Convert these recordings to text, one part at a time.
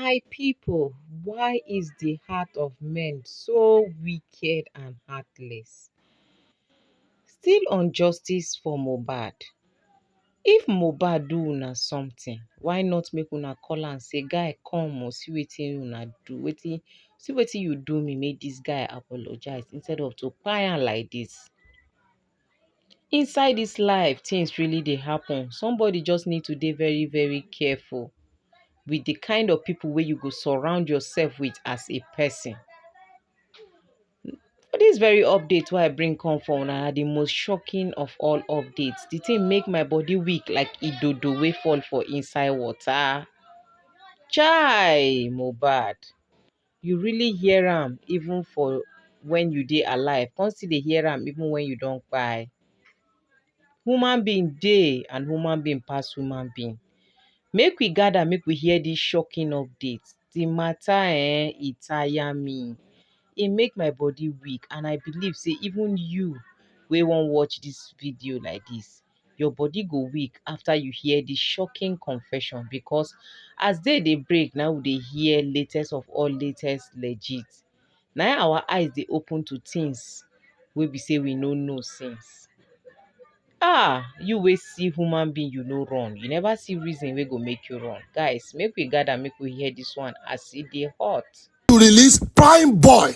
My people, why is the heart of men so wicked and heartless? Still on justice for mohbad. If mohbad do una something, why not make una call and say, guy, come or see wetin una do, see wetin you do me, make this guy apologize, instead of to kpài am like this. Inside this life, things really dey happen. Somebody just need to dey very, very careful with the kind of people where you go surround yourself with as a person. For this very update why I bring come for una, the most shocking of all updates. The thing make my body weak like idodo wey fall for inside water. Chai, mohbad. You really hear am even for when you dey alive. Come still dey hear am even when you don kpài. Human being dey and human being pass human being. Make we gather, make we hear this shocking update. The matter e tire me. E make my body weak, and I believe say even you wey wan watch this video like this, your body go weak after you hear this shocking confession, because as day dey break now we dey hear latest of all latest legit. Now our eyes dey open to things wey be say we no know since. You wey see human being you no run, you never see reason wey go make you run. Guys, make we gather, make we hear this one as e dey hot. To release prime boy,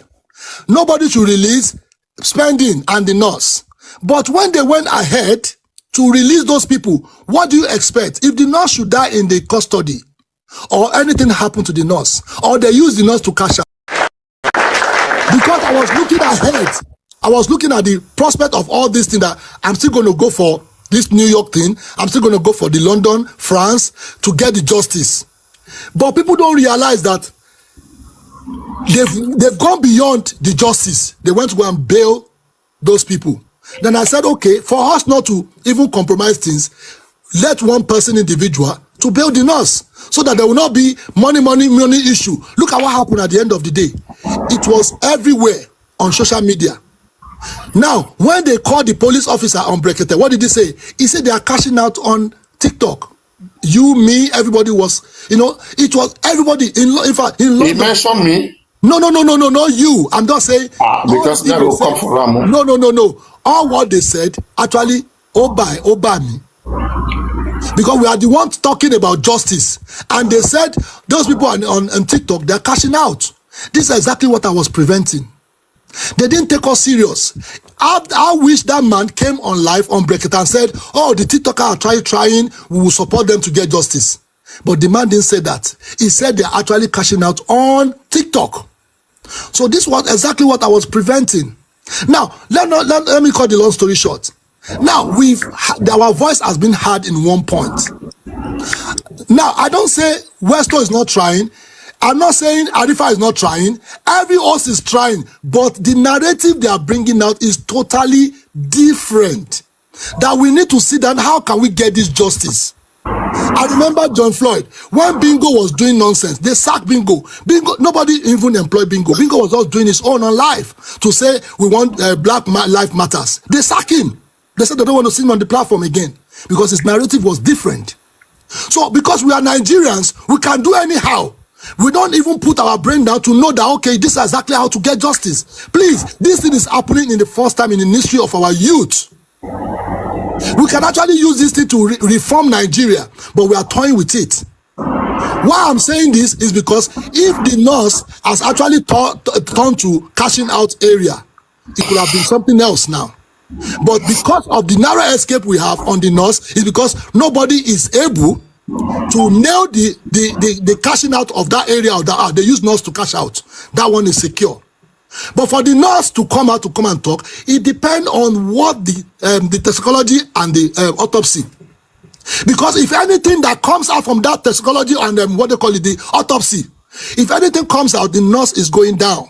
nobody should release spending and the nurse. But when they went ahead to release those people, what do you expect? If the nurse should die in the custody, or anything happen to the nurse, or they use the nurse to cash out. Because I was looking ahead, I was looking at the prospect of all these things, that I'm still going to go for this New York thing, I'm still going to go for the London, France, to get the justice. But people don't realize that they've gone beyond the justice. They went to go and bail those people. Then I said, okay, for us not to even compromise things, let one person individual to bail the nurse, so that there will not be money issue. Look at what happened at the end of the day. It was everywhere on social media. Now, when they called the police officer on Brekete, what did he say? He said they are cashing out on TikTok. You, me, everybody was, it was everybody. In fact, in London. He mentioned me. No, not you. I'm just saying. Because that will come for Ramo. No. All what they said, actually, obey me. Because we are the ones talking about justice. And they said, those people on TikTok, they're cashing out. This is exactly what I was preventing. They didn't take us serious. I wish that man came on live on Brekete and said, oh, the TikTokers are trying, we will support them to get justice. But the man didn't say that. He said they're actually cashing out on TikTok. So this was exactly what I was preventing. Now, let me cut the long story short. Now, our voice has been heard in one point. Now, I don't say Westo is not trying. I'm not saying Arifa is not trying. Every host is trying. But the narrative they are bringing out is totally different. That we need to sit down. How can we get this justice? I remember John Floyd, when Bingo was doing nonsense, they sacked Bingo. Nobody even employed Bingo. Bingo was just doing his own on live to say we want Black Life Matters. They sacked him. They said they don't want to see him on the platform again because his narrative was different. So because we are Nigerians, we can do anyhow. We don't even put our brain down to know that, okay, this is exactly how to get justice. Please, this thing is happening in the first time in the history of our youth. We can actually use this thing to reform Nigeria, but we are toying with it. Why I'm saying this is because if the nurse has actually turned to cashing out area, it could have been something else now. But because of the narrow escape we have on the nurse, is because nobody is able to nail the cashing out of that area of that. They use nurse to cash out. That one is secure. But for the nurse to come and talk, it depends on what the toxicology and the autopsy. Because if anything that comes out from that toxicology and what they call it, the autopsy, if anything comes out, the nurse is going down.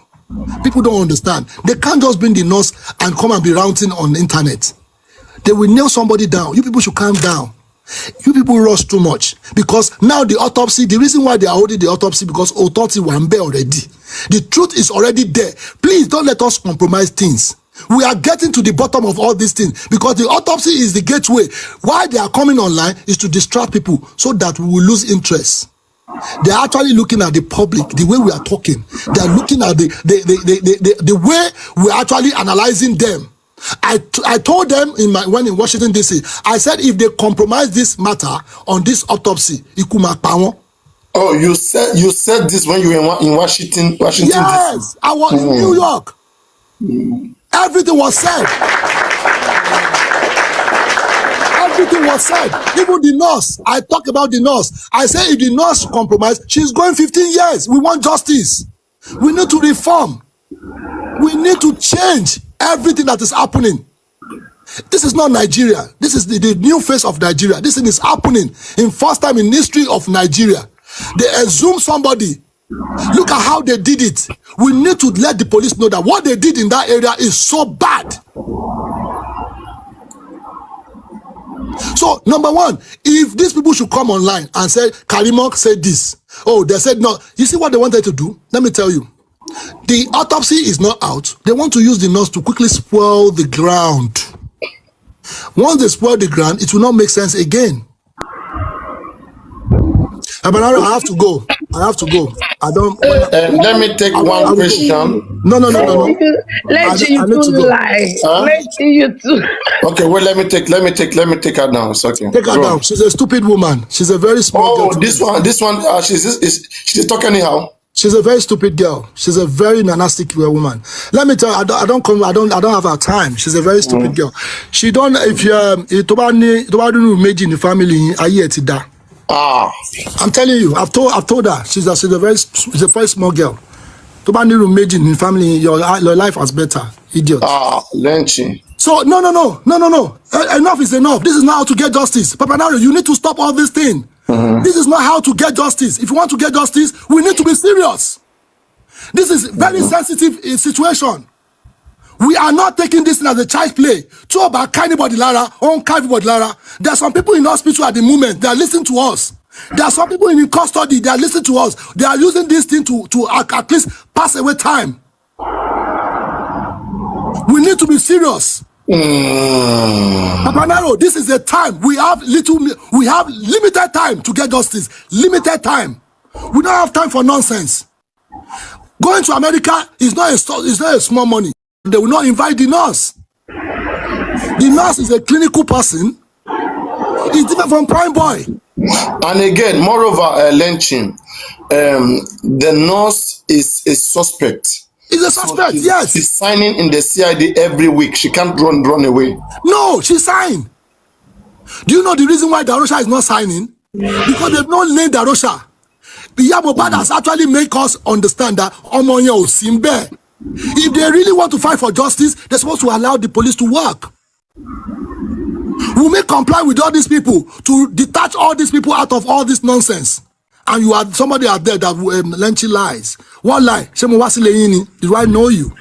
People don't understand. They can't just bring the nurse and come and be ranting on the internet. They will nail somebody down. You people should calm down. You people rush too much. Because now the autopsy, the reason why they are holding the autopsy, because autopsy wambe already. The truth is already there. Please don't let us compromise things. We are getting to the bottom of all these things because the autopsy is the gateway. Why they are coming online is to distract people so that we will lose interest. They're actually looking at the public, the way we are talking. They're looking at the way we're actually analyzing them. I told them when in Washington DC, I said if they compromise this matter on this autopsy, oh, you said this when you were in Washington. Yes, I was in New York. Everything was said. Everything was said. Even the nurse. I talk about the nurse. I say if the nurse compromise, she's going 15 years. We want justice. We need to reform. We need to change everything that is happening. This is not Nigeria. This is the new face of Nigeria. This thing is happening in first time in history of Nigeria. They assume somebody. Look at how they did it. We need to let the police know that what they did in that area is so bad. So, number one, if these people should come online and say, Karimok said this. Oh, they said no. You see what they wanted to do? Let me tell you. The autopsy is not out. They want to use the nurse to quickly spoil the ground. Once they spoil the ground, it will not make sense again. But I have to go. I don't. Let me take one question. No. Let you lie. Let you too. Okay, well, let me take her down. It's okay. Take her down. She's a stupid woman. She's a very small girl. Oh, this one. She's talking anyhow. She's a very stupid girl. She's a very nanastic woman. Let me tell you, I don't have her time. She's a very stupid girl. She don't. If you imagine the family, I'm telling you, I've told her she's a very small girl. To ban the imagine in family, your life was better, idiot. Lynching. So no. Enough is enough. This is not how to get justice. Papa Naro, you need to stop all this thing. This is not how to get justice. If you want to get justice, we need to be serious. This is very sensitive situation. We are not taking this as a child play. There are some people in hospital at the moment. They are listening to us. There are some people in custody. They are listening to us. They are using this thing to at least pass away time. We need to be serious. Papa Naro, this is a time. We have limited time to get justice. Limited time. We don't have time for nonsense. Going to America is not a small money. They will not invite the nurse. The nurse is a clinical person. It's different from Prime Boy. And again, moreover, lynching, the nurse is a suspect. Is a suspect, yes. She's signing in the CID every week. She can't run away. No, she signed. Do you know the reason why Darosha is not signing? Because they've not named Darosha. The mohbad has actually made us understand that Omonya Osimbe. If they really want to fight for justice, they're supposed to allow the police to work. We may comply with all these people to detach all these people out of all this nonsense. And you are somebody out there that lynching lies. One lie, do I know you?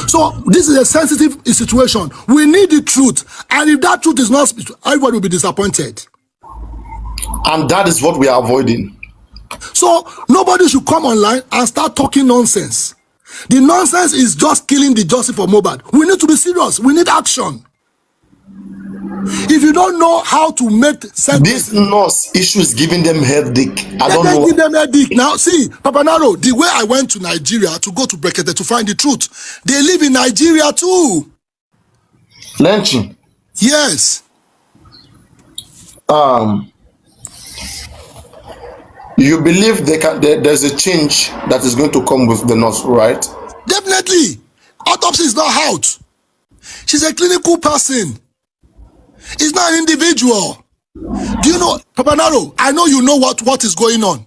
So this is a sensitive situation. We need the truth. And if that truth is not, everybody will be disappointed. And that is what we are avoiding. So nobody should come online and start talking nonsense. The nonsense is just killing the justice for mohbad. We need to be serious. We need action. If you don't know how to make sense, this nurse issue is giving them headache. I don't know. Give them headache. Now, see, Papa Naro, the way I went to Nigeria to go to Brekete to find the truth, they live in Nigeria too. Lynching. Yes. You believe there's a change that is going to come with the nurse, right? Definitely. Autopsy is not out. She's a clinical person. It's not an individual. Do you know, Papa Naro, I know you know what is going on.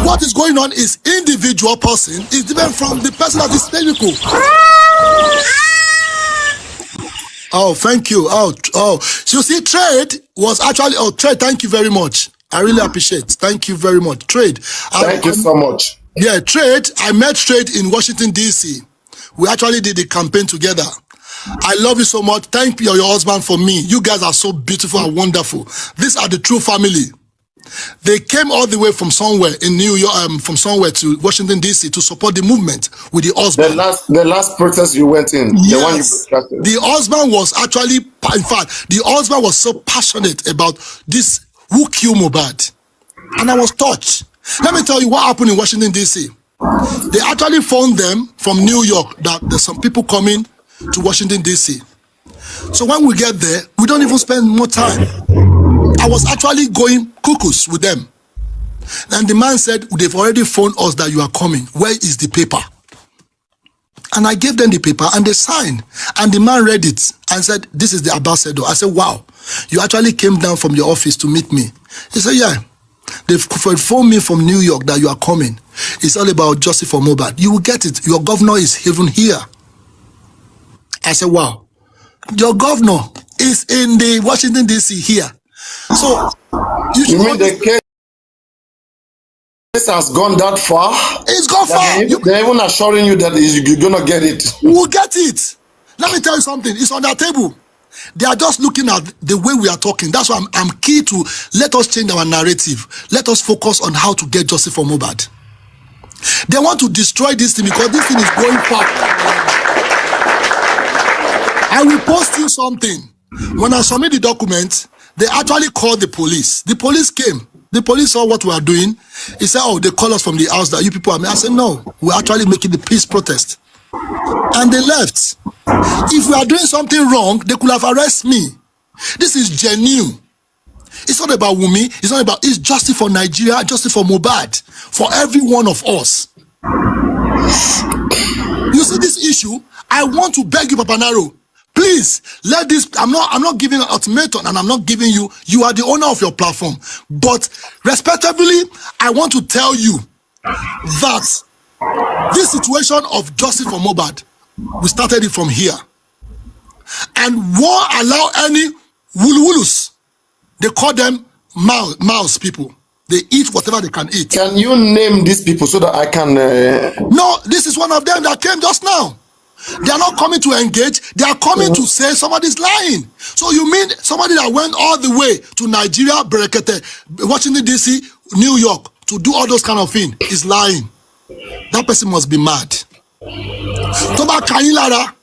What is going on is individual person is different from the person that is clinical. Oh, thank you. Oh. So you see, Trade was actually, Trade, thank you very much. I really appreciate. Thank you very much. Trade. Thank you so much. Yeah, Trade. I met Trade in Washington, D.C. We actually did the campaign together. I love you so much. Thank you, your husband, for me. You guys are so beautiful and wonderful. These are the true family. They came all the way from somewhere in New York, from somewhere to Washington, D.C. to support the movement with the husband. The last protest you went in, yes. The one you broadcasted. The husband was actually, in fact, the husband was so passionate about this, who killed mohbad. And I was touched. Let me tell you what happened in Washington, D.C. They actually phoned them from New York that there's some people coming to Washington, D.C. So when we get there, we don't even spend more time. I was actually going cuckoos with them. And the man said, they've already phoned us that you are coming. Where is the paper? And I gave them the paper and they signed. And the man read it and said, this is the ambassador. I said, wow, you actually came down from your office to meet me. He said, yeah. They've phoned me from New York that you are coming. It's all about justice for mohbad. You will get it. Your governor is even here. I said, wow. Your governor is in the Washington, D.C. here. So, you mean the case has gone that far? It's gone far. They're even assuring you that you're going to get it. We'll get it. Let me tell you something. It's on their table. They are just looking at the way we are talking. That's why I'm key to let us change our narrative. Let us focus on how to get justice for mohbad. They want to destroy this thing because this thing is going far. I will post you something. When I submit the document, they actually called the police. The police came. The police saw what we are doing. He said, oh, they call us from the house that you people are. I said, no, we're actually making the peace protest. And they left. If we are doing something wrong, they could have arrested me. This is genuine. It's not about Wummi. It's justice for Nigeria, justice for mohbad, for every one of us. You see this issue? I want to beg you, Papa Naro, please let this. I'm not giving an ultimatum, and I'm not giving you. You are the owner of your platform. But respectively, I want to tell you that this situation of justice for mohbad, we started it from here, and won't allow any wulu-wulus. They call them mouse people. They eat whatever they can eat. Can you name these people so that I can? No, this is one of them that came just now. They are not coming to engage. They are coming to say somebody's lying. So you mean somebody that went all the way to Nigeria, Berekete, Washington, D.C., New York, to do all those kind of things is lying. That person must be mad. Toba Kanilara,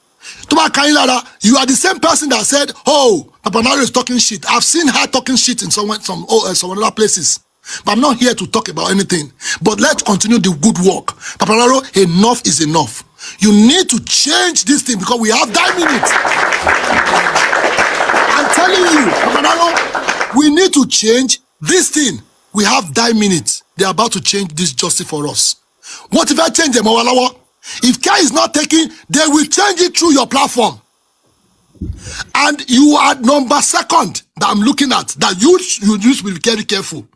you are the same person that said, oh, Papa Naro is talking shit. I've seen her talking shit in some other places. But I'm not here to talk about anything. But let's continue the good work. Papa Naro, enough is enough. You need to change this thing because we have 9 minutes. I'm telling you, Papa Naro, we need to change this thing. We have 9 minutes. They're about to change this justice for us. What if I change them? If care is not taken, they will change it through your platform. And you are number second that I'm looking at, that you should be very careful.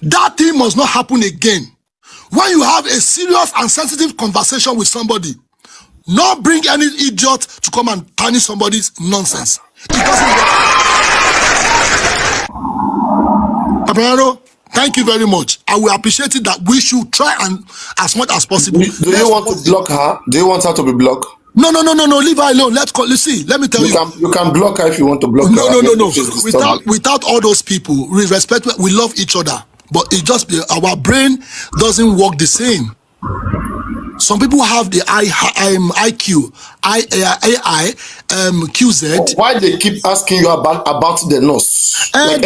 That thing must not happen again. When you have a serious and sensitive conversation with somebody, not bring any idiot to come and tarnish somebody's nonsense. It doesn't work. Papa Naro, thank you very much. I will appreciate it that we should try and as much as possible. Do you want to block her? Do you want her to be blocked? No. Leave her alone. Let's see. Let me tell you. You can block her if you want to block her. No. Without all those people, we respect. We love each other. But it just our brain doesn't work the same. Some people have the IQ, AI, QZ. Why they keep asking you about the nurse? Like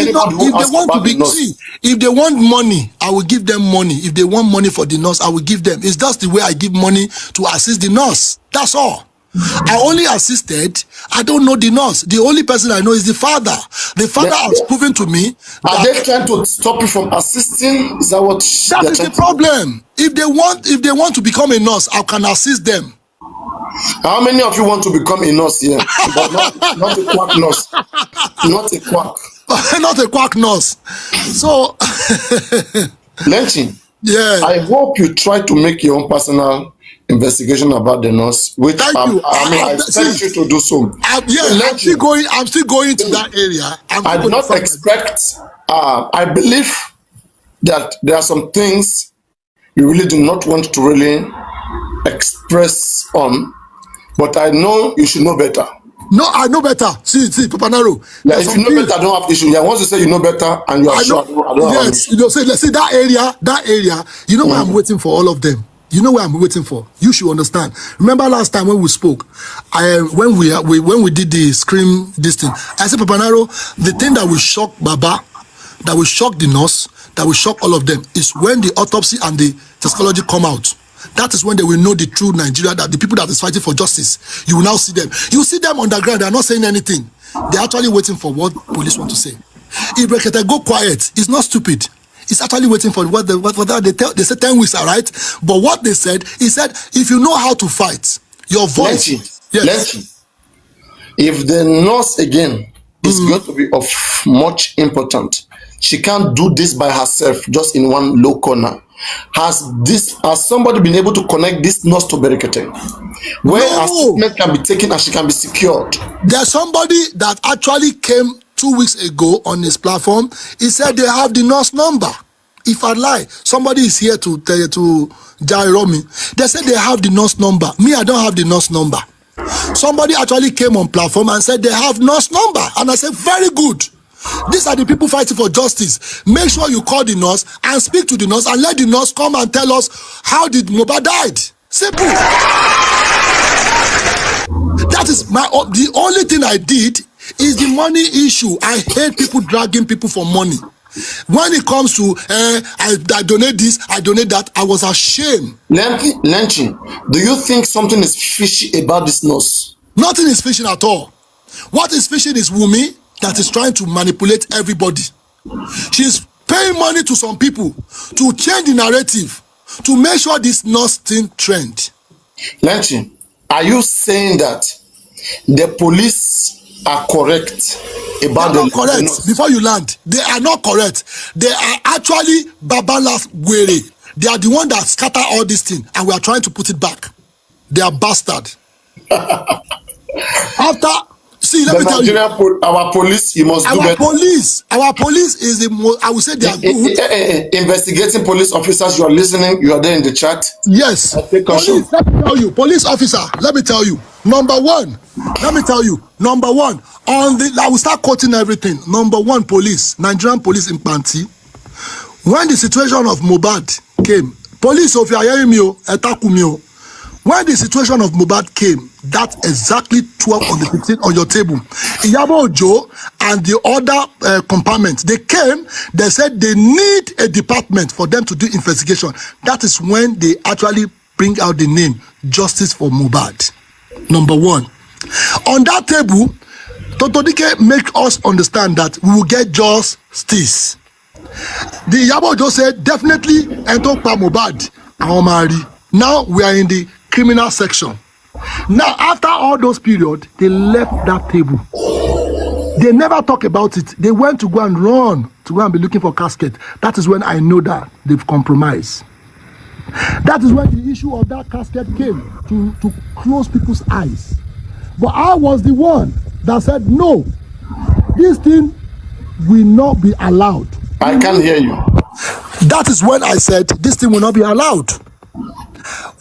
if they want money, I will give them money. If they want money for the nurse, I will give them. It's just the way I give money to assist the nurse. That's all. I only assisted. I don't know the nurse. The only person I know is the father. The father has proven to me. Are they trying to stop you from assisting? Is that what? That is the problem. If they want to become a nurse, I can assist them. How many of you want to become a nurse here? But not a quack nurse. Not a quack. Not a quack nurse. So, Lynching. Yeah. I hope you try to make your own personal investigation about the nurse, which I expect you to do so. I'm still going to that area. I do not expect. I believe that there are some things you really do not want to really express on, but I know you should know better. No, I know better. See, Papa Naro. Yeah, if you know better, I don't have issue. Yeah, once you say you know better and you are sure, I don't have issue. Say that area. You know why I'm waiting for all of them. You know what I'm waiting for. You should understand. Remember last time when we spoke, when we did the scream this thing, I said, Papa Naro, the thing that will shock Baba, that will shock the nurse, that will shock all of them, is when the autopsy and the toxicology come out. That is when they will know the true Nigeria, that the people that is fighting for justice. You will now see them. You see them on the ground, they are not saying anything. They are actually waiting for what police want to say. If Brekete go quiet, it's not stupid. It's actually waiting for what they say 10 weeks, all right? But what they said, he said, if you know how to fight, your voice. Yes. If the nurse again is going to be of much importance, she can't do this by herself, just in one low corner. Has somebody been able to connect this nurse to Brekete, where a statement can be taken and she can be secured? There's somebody that actually came 2 weeks ago on his platform. He said they have the nurse number. If I lie, somebody is here to tell you to gyro me. They said they have the nurse number. Me, I don't have the nurse number. Somebody actually came on platform and said they have nurse number, and I said very good. These are the people fighting for justice. Make sure you call the nurse and speak to the nurse and let the nurse come and tell us how did mohbad died. Simple. That is the only thing I did is the money issue. I hate people dragging people for money. When it comes to I donate this, I donate that, I was ashamed. Lynching, do you think something is fishy about this nurse? Nothing is fishy at all. What is fishy is Wummi, that is trying to manipulate everybody. She's paying money to some people to change the narrative, to make sure this nurse thing trend. Lynching, are you saying that the police are correct about the correct? Before you land, they are not correct. They are actually Babala's Gwere. They are the one that scatter all this thing, and we are trying to put it back. They are bastard. After, see, let me tell you, our police, you must do better. Our police is the most, I would say they are good. Investigating police officers, you are listening, you are there in the chat. Yes. Police, let me tell you, police officer, let me tell you, number one, on the, I will start quoting everything. Number one, police, Nigerian police in Panti. When the situation of mohbad came, police, if you are hearing me, when the situation of mohbad came, that exactly 12 on the 15 on your table, Iyabo Ojo and the other compartment, they came, they said they need a department for them to do investigation. That is when they actually bring out the name Justice for Mohbad. Number one. On that table, Totodike make us understand that we will get justice. The Iyabo Ojo said definitely Entokpa Mohbad Aomari. Now we are in the criminal section. Now after all those periods, they left that table. They never talk about it. They went to go and run to go and be looking for casket. That is when I know that they've compromised. That is when the issue of that casket came to close people's eyes. But I was the one that said no, this thing will not be allowed. I can't hear you. That is when I said this thing will not be allowed.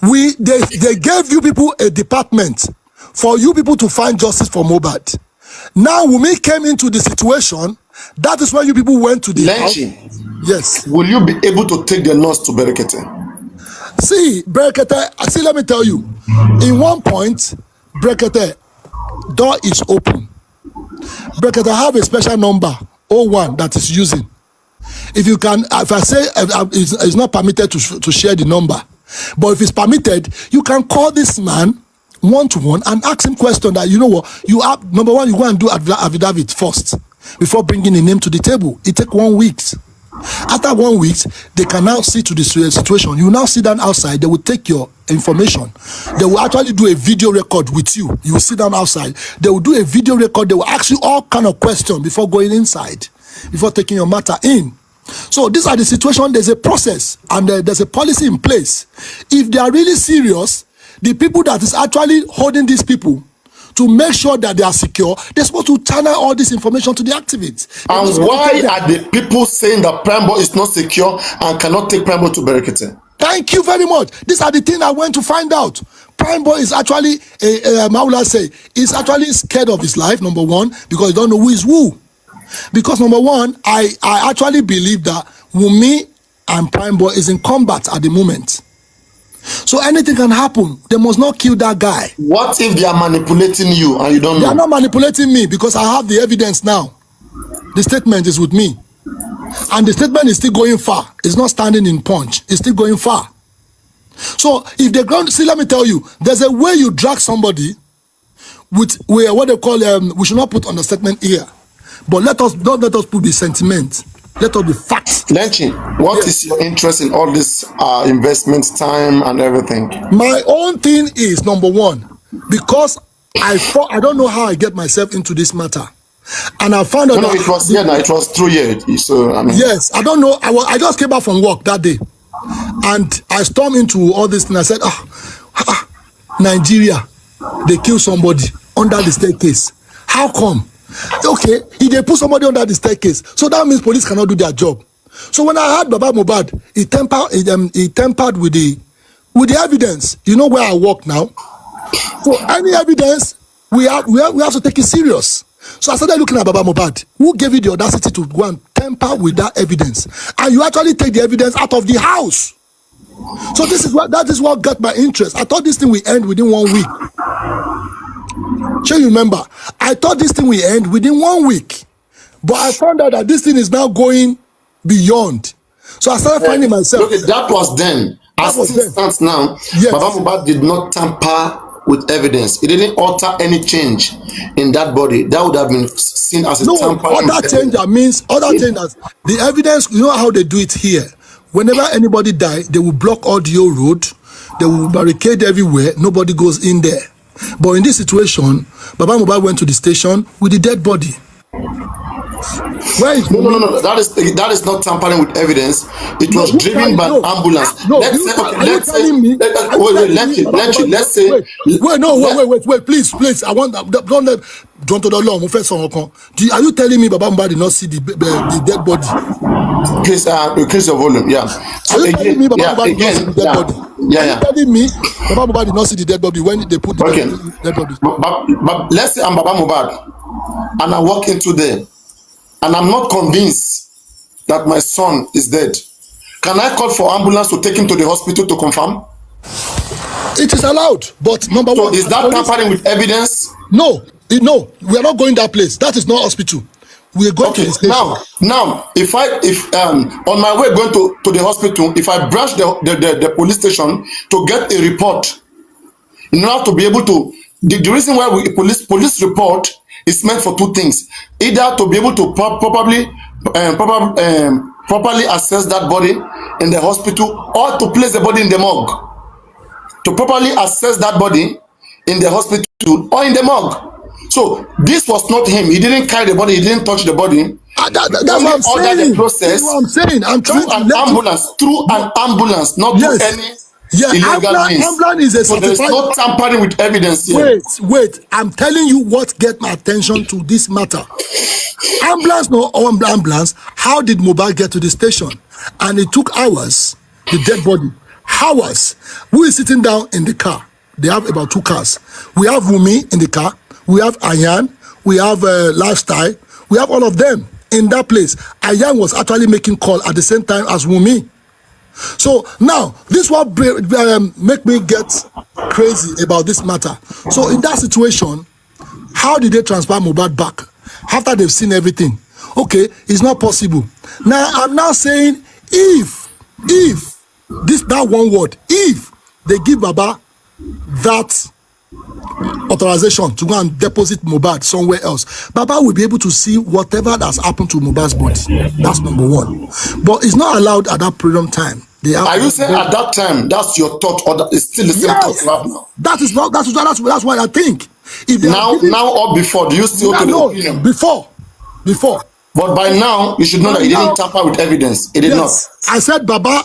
They gave you people a department for you people to find justice for mohbad. Now Wummi came into the situation. That is when you people went to the Lynching. Yes. Will you be able to take the nurse to Brekete? See, Brekete, see, let me tell you. In one point, Brekete, door is open. Brekete have a special number, 01, that is using. If you can, if I say it's not permitted to share the number, but if it's permitted, you can call this man one-to-one and ask him question that, you know what, you have, number one, you go and do affidavit first before bringing the name to the table. It take 1 week. After 1 week, they can now see to the situation. You now sit down outside. They will take your information. They will actually do a video record with you. You will sit down outside. They will do a video record. They will ask you all kind of questions before going inside, before taking your matter in. So these are the situation. There's a process and there's a policy in place. If they are really serious, the people that is actually holding these people to make sure that they are secure, they're supposed to channel all this information to the activists. And why are the people saying that Primeboy is not secure and cannot take Primeboy to Brekete? Thank you very much. These are the things I went to find out. Primeboy is actually, how will I say, he's actually scared of his life, number one, because he don't know who is who. Because number one, I actually believe that Wummi and Primeboy is in combat at the moment. So anything can happen. They must not kill that guy. What if they are manipulating you and you don't know? They are not manipulating me because I have the evidence now. The statement is with me. And the statement is still going far. It's not standing in punch. It's still going far. So if they ground, see, let me tell you, there's a way you drag somebody with what they call we should not put understatement here, but don't let us put the sentiment. Let us be facts. Lenchi, what is your interest in all this investment time and everything? My own thing is, number one, because I don't know how I get myself into this matter, and I found out. No, it was it was through here. So I mean, yes, I don't know. I just came back from work that day, and I stormed into all this, and I said, Nigeria, they kill somebody under the staircase. How come? Okay, if they put somebody under the staircase, so that means police cannot do their job. So when I heard Baba Mohbad, he tempered with the evidence. You know where I work now. So any evidence, we have to take it serious. So I started looking at Baba Mohbad. Who gave you the audacity to go and temper with that evidence? And you actually take the evidence out of the house. So that is what got my interest. I thought this thing will end within 1 week. Sure, you remember? I thought this thing will end within 1 week. But I found out that this thing is now going beyond. So I started finding myself. Okay, that was then. As it stands now, yes. Baba Mohbad did not tamper with evidence. It didn't alter any change in that body. That would have been seen as a tampering. Other change means the evidence. You know how they do it here. Whenever anybody dies, they will block all the old road. They will barricade everywhere. Nobody goes in there. But in this situation, Baba Mohbad went to the station with the dead body. Where is no. That is not tampering with evidence. It was driven by an ambulance. Wait, please. I want don't are you telling me Baba Mohbad did not see the dead body? Please, increase your volume. Yeah. So are you telling me Baba Mohbad did not see the dead body? Are you telling me Baba Mohbad did not see the dead body when they put the dead body? But let's say I'm Baba Mohbad and I walk into there and I'm not convinced that my son is dead. Can I call for ambulance to take him to the hospital to confirm? It is allowed, but number one. So is that tampering with evidence? No, we are not going that place. That is not hospital. We are going to the station. Now, if on my way going to the hospital, if I branch the police station to get a report, in order to be able to, the reason why police report is meant for two things: either to be able to properly assess that body in the hospital, or to place the body in the morgue. To properly assess that body in the hospital or in the morgue. So this was not him. He didn't carry the body. He didn't touch the body. That's what I'm saying. The process. That's what I'm saying. I'm trying through an ambulance, not through any illegal means. Ambulance is a so there is no tampering with evidence here. Wait. I'm telling you what get my attention to this matter. Ambulance. How did Mohbad get to the station? And it took hours. The dead body. Hours. Who is sitting down in the car? They have about 2 cars. We have Wummi in the car. We have Ayan. We have Lifestyle. We have all of them in that place. Ayan was actually making call at the same time as Wummi. So now, this what make me get crazy about this matter. So in that situation, how did they transfer Mohbad back after they've seen everything? Okay, it's not possible. Now I'm now saying if that one word, if they give Baba that authorization to go and deposit Mohbad somewhere else, Baba will be able to see whatever that's happened to Mohbad's body. That's number one. But it's not allowed at that period of time. Are you saying at that time that's your thought, or that is still the same thought you have now? That's what I think. If now or before, do you still take the opinion? Before. But by now, you should know that he didn't tamper with evidence. He did not. I said Baba,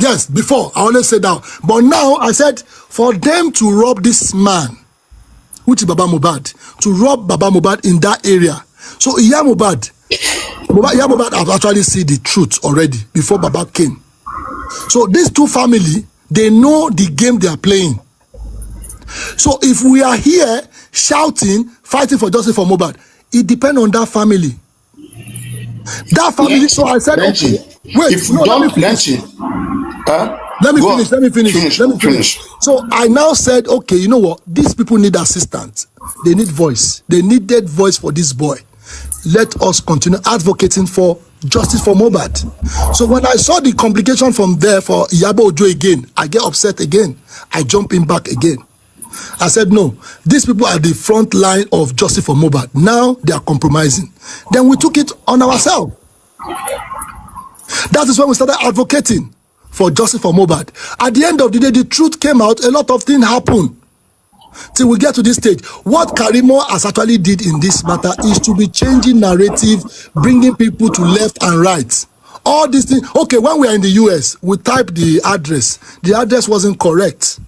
yes, before. I always said that. But now, I said, for them to rob this man, which is Baba Mohbad, to rob Baba Mohbad in that area. So, Iya Mohbad have actually seen the truth already before Baba came. So, these two families, they know the game they are playing. So, if we are here shouting, fighting for justice for Mohbad, it depends on that family. That family. So I said, okay, wait. If you don't Lenchi, let me finish. So I now said, okay, you know what? These people need assistance. They need voice. They needed voice for this boy. let us continue advocating for justice for mohbad. So when I saw the complication from there for Iyabo Ojo again, I get upset again. I jump in back again. I said, no, these people are the front line of justice for mohbad. Now they are compromising. Then we took it on ourselves. That is when we started advocating for justice for mohbad. At the end of the day, the truth came out. A lot of things happened till we get to this stage. What Karimo has actually did in this matter is to be changing narrative, bringing people to left and right. All these things. Okay, when we are in the US, we type the address. The address wasn't correct.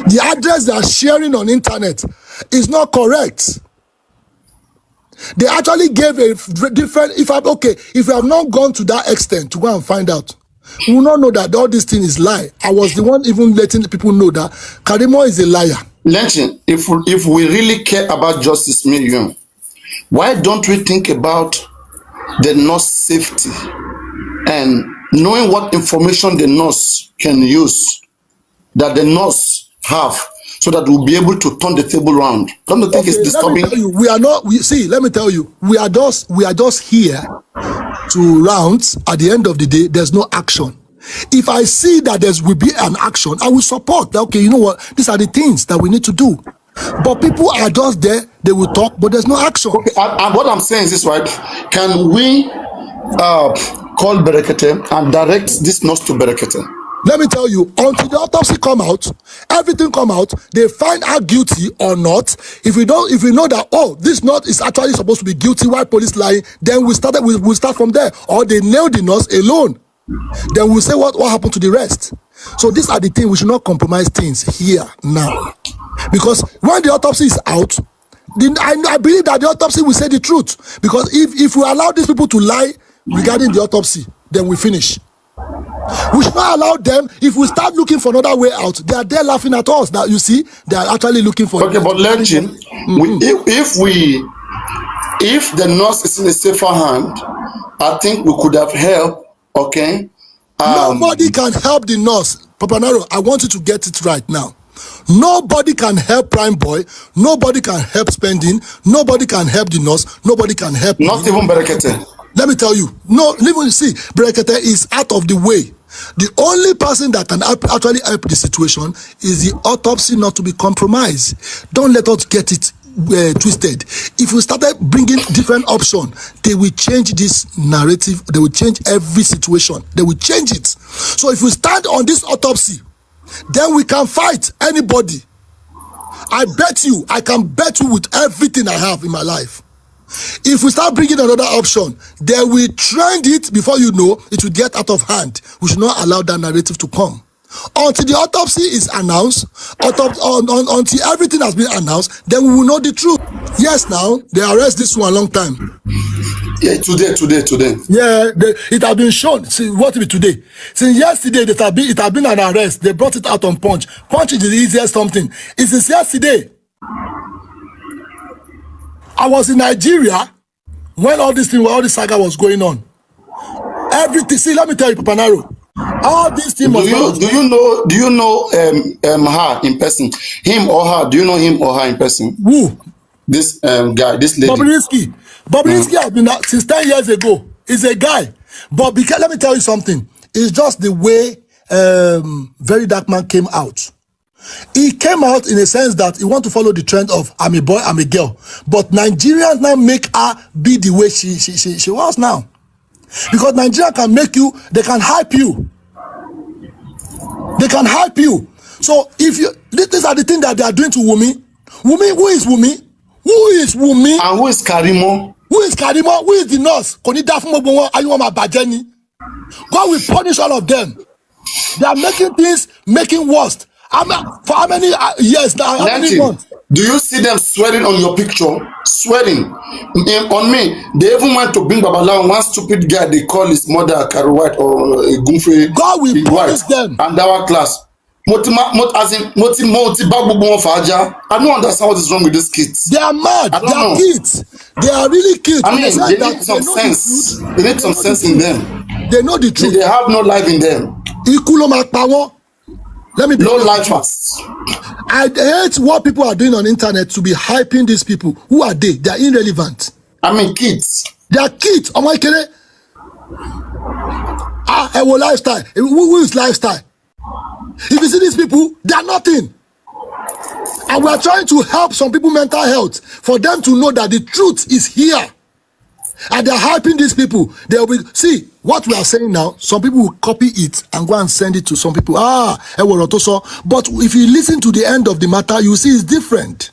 The address they are sharing on internet is not correct. They actually gave a different. If we have not gone to that extent to go and find out, we will not know that all this thing is lie. I was the one even letting the people know that Karimo is a liar. Lynching, if we really care about justice million, why don't we think about the nurse safety and knowing what information the nurse can use, that the nurse have, so that we'll be able to turn the table around? Don't you think it's disturbing? Let me tell you, we are not. Let me tell you, we are just here to rounds. At the end of the day, there's no action. If I see that there will be an action, I will support that. Okay, you know what? These are the things that we need to do. But people are just there. They will talk, but there's no action. Okay, and what I'm saying is this, right? Can we call Berekete and direct this nurse to Berekete? Let me tell you, until the autopsy come out, everything come out, they find her guilty or not. If we know that, oh, this nurse is actually supposed to be guilty, why police lying, then we'll start from there. Or they nail the nurse alone. Then we'll say what happened to the rest. So these are the things. We should not compromise things here now. Because when the autopsy is out, I believe that the autopsy will say the truth. Because if we allow these people to lie regarding the autopsy, then we finish. We should not allow them. If we start looking for another way out, they are there laughing at us. That you see, they are actually looking for. Okay, but Lynching, if the nurse is in a safer hand, I think we could have helped. Okay. Nobody can help the nurse. Papa Naro, I want you to get it right now. Nobody can help Prime Boy. Nobody can help Spending. Nobody can help the nurse. Nobody can help. Not even Berekete. Let me tell you. No, even see, Berekete is out of the way. The only person that can actually help the situation is the autopsy not to be compromised. Don't let us get it twisted. If we started bringing different options, they will change this narrative. They will change every situation. They will change it. So if we stand on this autopsy, then we can fight anybody. I can bet you with everything I have in my life. If we start bringing another option, they will trend it. Before you know, it will get out of hand. We should not allow that narrative to come. Until the autopsy is announced, until everything has been announced, then we will know the truth. Yes, now, they arrest this one a long time. Yeah, today. Yeah, it has been shown. See, what will be today? Since yesterday, it has been an arrest. They brought it out on Punch. Punch is the easiest something. It's since yesterday. I was in Nigeria when all this saga was going on. Everything. See, let me tell you, Papa Naro. All these things. Do you know her in person? Him or her? Do you know him or her in person? Who? This guy, this lady. Bobrisky has been out since 10 years ago. He's a guy. But because, let me tell you something. It's just the way Very Dark Man came out. He came out in a sense that he want to follow the trend of I'm a boy, I'm a girl. But Nigerians now make her be the way she was now. Because Nigeria can make you, they can hype you. They can hype you. So if you, these are the things that they are doing to Wummi. Wummi, who is Wummi? Who is Wummi? And who is Karimo? Who is Karimo? Who is the nurse? God will punish all of them. They are making things, making worse. For how many years now? How many months? Do you see them swearing on your picture? Swearing on me. They even went to bring Babalawo, one stupid guy they call his mother Karu White or Gumfe. God will punish them. And our class. I don't understand what is wrong with these kids. They are mad. They are kids. They are really kids. I mean, they need some sense. They need some sense in them. They know the truth. They have no life in them. Let me no life fast. I hate what people are doing on the internet to be hyping these people. Who are they? They are irrelevant. I mean, kids. They are kids. Oh my God. I will lifestyle. Who is lifestyle? If you see these people, they are nothing. And we are trying to help some people mental health for them to know that the truth is here. And they're hyping these people. They will be, see what we are saying now. Some people will copy it and go and send it to some people. But if you listen to the end of the matter, you see it's different.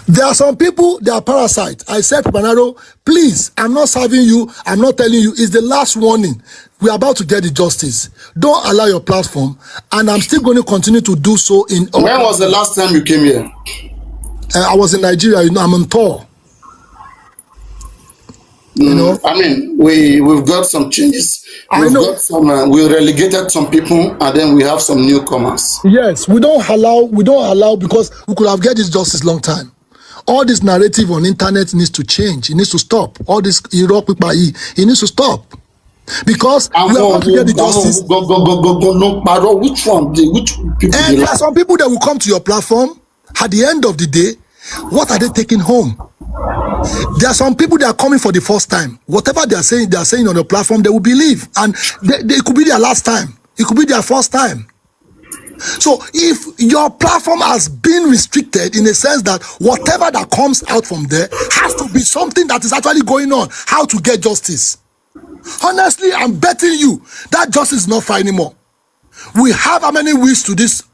There are some people, they are parasites. I said, Panaro, please, I'm not serving you. I'm not telling you. It's the last warning. We're about to get the justice. Don't allow your platform. And I'm still going to continue to do so. When was the last time you came here? I was in Nigeria. You know, I'm on tour. You know, I mean, we've got some changes. We relegated some people, and then we have some newcomers. Yes, we don't allow because we could have get this justice long time. All this narrative on internet needs to change. It needs to stop. All this Iraq kpài, it needs to stop. Because we are about to get the justice. Which one? Which people? And there are some people that will come to your platform at the end of the day. What are they taking home? There are some people that are coming for the first time. Whatever they are saying on the platform, they will believe. And it could be their last time. It could be their first time. So if your platform has been restricted in a sense that whatever that comes out from there has to be something that is actually going on, how to get justice. Honestly, I'm betting you that justice is not fair anymore. We have how many weeks to this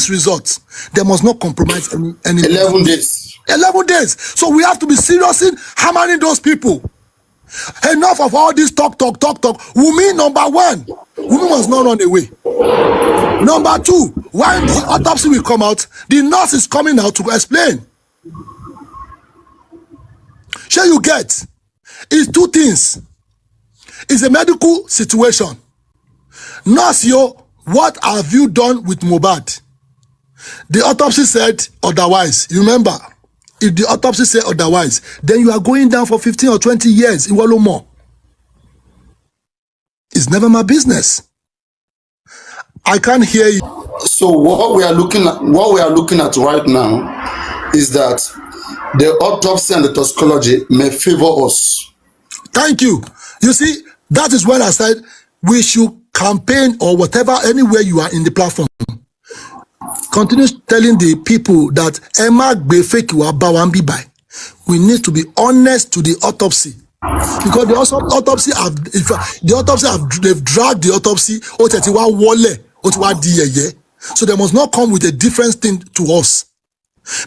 result? They must not compromise any 11 days. 11 days. So we have to be serious in hammering those people. Enough of all this talk. Wummi, number one, Wummi must not run away. Number two, when the autopsy will come out, the nurse is coming out to explain. Sure you get? It's two things. It's a medical situation. Nurse, what have you done with mohbad? The autopsy said otherwise. You remember? If the autopsy said otherwise, then you are going down for 15 or 20 years. More. It's never my business. I can't hear you. So what we are looking at right now is that the autopsy and the toxicology may favor us. Thank you. You see, that is when I said we should campaign or whatever, anywhere you are in the platform. Continue telling the people that we need to be honest to the autopsy, because they've dragged the autopsy. So they must not come with a different thing to us,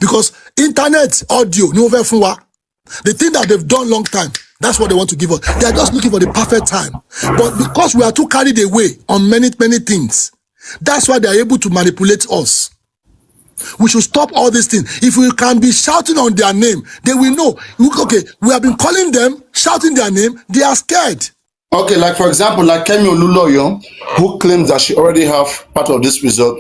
because internet audio, the thing that they've done long time, that's what they want to give us. They are just looking for the perfect time. But because we are too carried away on many things, that's why they are able to manipulate us. We should stop all these things. If we can be shouting on their name, they will know. Okay, we have been calling them, shouting their name, they are scared. Okay, like for example, like Kemi Oluloyo, who claims that she already have part of this result.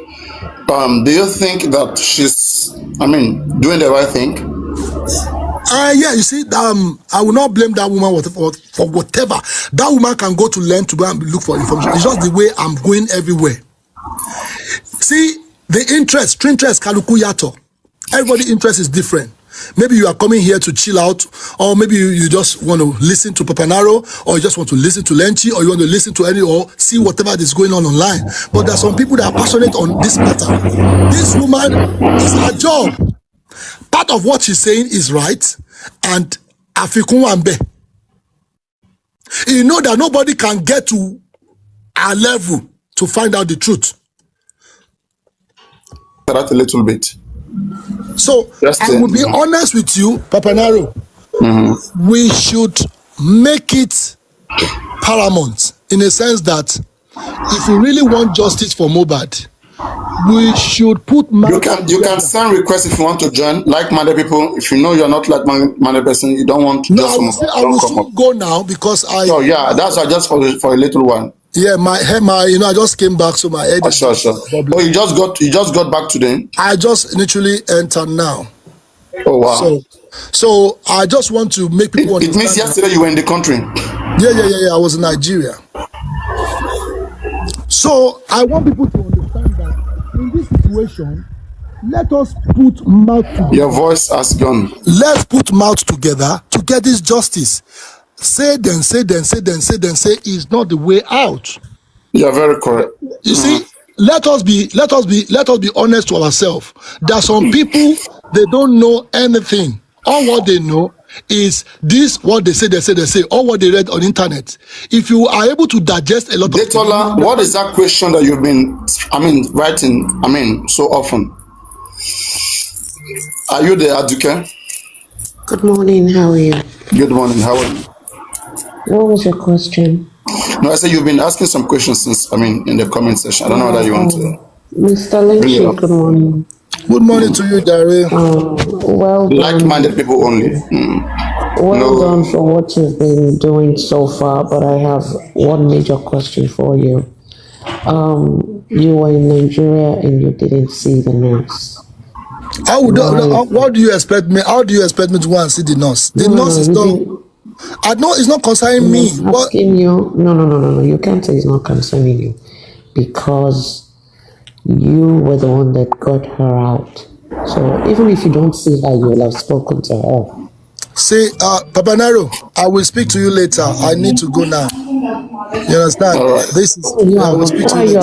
Do you think that she's, doing the right thing? Yeah, you see, I will not blame that woman for whatever. That woman can go to learn to go and look for information. It's just the way I'm going everywhere. See, the interest, kaluku yato. Everybody's interest is different. Maybe you are coming here to chill out, or maybe you just want to listen to Papanaro, or you just want to listen to Lenchi, or you want to listen to or see whatever is going on online. But there are some people that are passionate on this matter. This woman is her job. Part of what she's saying is right, and Afikun Wambe. You know that nobody can get to our level to find out the truth. That a little bit. So I will be honest with you, Papanaro. We should make it paramount in a sense that if we really want justice for mohbad, we should put. You can send requests if you want to join like-minded people. If you know you're not like-minded person, you don't want to. No, I will soon go now because I. Oh yeah, that's just for a little one. Yeah, my I just came back, so my head. Sure. Oh, you just got back today. I just literally entered now. Oh wow. So I just want to make people understand. It means yesterday you were in the country. Yeah. I was in Nigeria. So I want people to understand that in this situation, let us put mouth together. Your voice has gone. Let's put mouth together to get this justice. Say is not the way out. You are very correct. You see, let us be honest to ourselves. There are some people, they don't know anything. All what they know is this, what they say, or what they read on internet. If you are able to digest a lot of Detola, what is that question that you've been writing so often? Are you there, Aduke? Good morning, how are you? Good morning, how are you? What was your question? No, I said you've been asking some questions since, in the comment section. I don't know whether you want to. Mr. Lynch, good morning. Good morning to you, Dari. Well done. Like-minded people only. Well done for what you've been doing so far, but I have one major question for you. You were in Nigeria and you didn't see the nurse. What do you expect me? How do you expect me to go and see the nurse? The nurse is not. I know it's not concerning me. Asking you, no. You can't say it's not concerning you, because you were the one that got her out. So even if you don't see her, you will have spoken to her. See, Papa Naro, I will speak to you later. I need to go now. You understand? This is. I will speak to you later.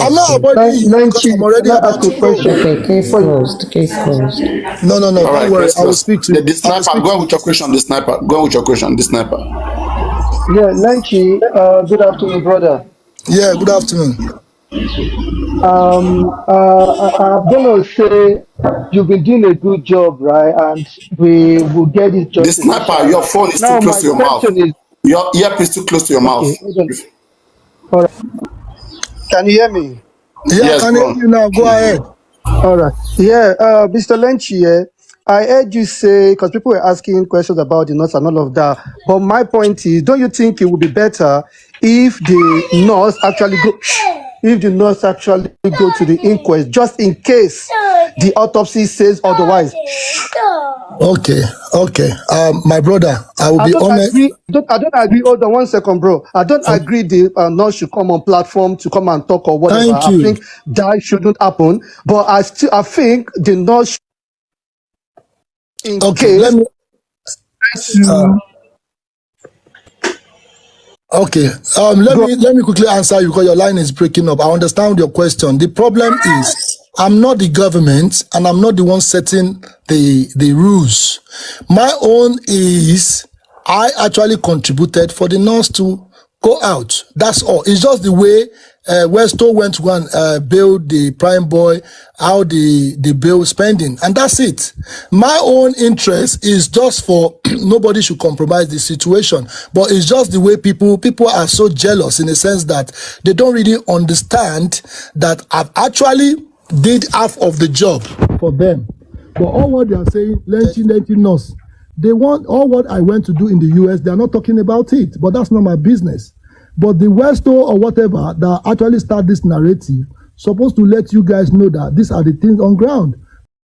I'm not avoiding you because I'm already about to go. Okay, case closed. No. Don't worry. I will speak to you. The sniper, go on with your question. The sniper, go on with your question. The sniper. Yeah, Nanchi, good afternoon, brother. Yeah, good afternoon. I'm gonna say you've been doing a good job, right? And we will get it justice. The sniper, your phone is too close to your mouth. Your earpiece too close to your mouth. All right. Can you hear me? Yeah, yes, I can hear you now. Go ahead. All right. Yeah, Mr. Lenchi, I heard you say, because people were asking questions about the nurse and all of that. But my point is, don't you think it would be better if the nurse actually go to the inquest, just in case the autopsy says otherwise? Okay. My brother, I will be honest. I don't agree. Hold on 1 second, bro. I don't agree the nurse should come on platform to come and talk or whatever. I think that shouldn't happen. But I think the nurse let me quickly answer you because your line is breaking up. I understand your question. The problem is I'm not the government and I'm not the one setting the rules. My own is I actually contributed for the nurse to go out. That's all. It's just the way Westo went to go and bail the prime boy, how the bail spending, and that's it. My own interest is just for nobody should compromise the situation, but it's just the way people are so jealous in the sense that they don't really understand that I've actually did half of the job for them. But all what they are saying, Lenchi nurse, they want all what I went to do in the US, they are not talking about it, but that's not my business. But the Westo or whatever that actually start this narrative supposed to let you guys know that these are the things on ground.